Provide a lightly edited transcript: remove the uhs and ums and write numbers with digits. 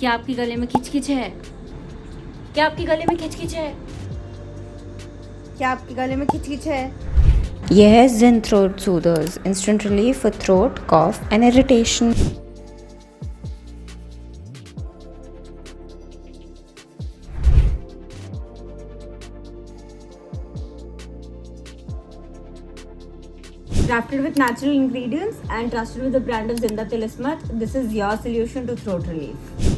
क्या आपके गले में खिचखिच है? क्या आपके गले में खिचखिच है? क्या आपके गले में खिचखिच है? यह है Zen Throat Soothers, instant relief for throat, cough and irritation. Crafted with natural ingredients and trusted with the brand of Zinda Tilismat, this is your solution to throat relief.